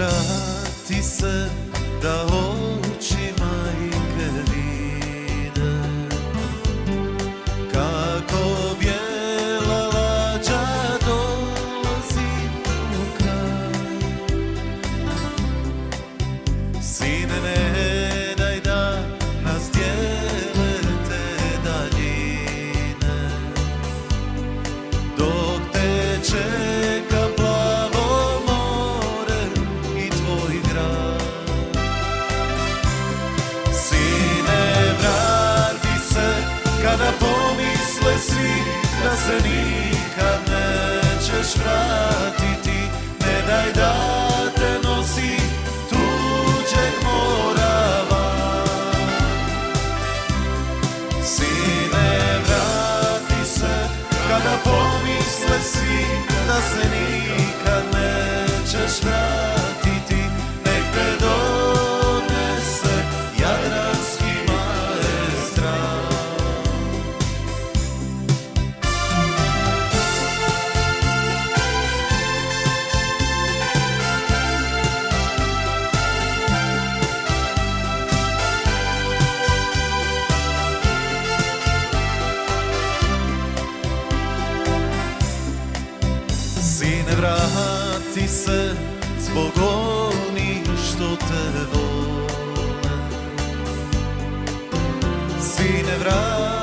vrati se da oči majke vide kako bijela lađa dolazi u kraj. Sine, ne daj da nas dijele te daljine, dok te čeka plavo more i tvoj grad. Sine, vrati se kada pomisle svi da se nikad nećeš vratiti. Ne daj da te nosi tuđeg mora van. Sine, vrati se kada pomisle svi da se nikad nećeš vratiti. Nek te donese jadranski maestral. Sine, vrati se zbog onih što te vole. Sine, vrati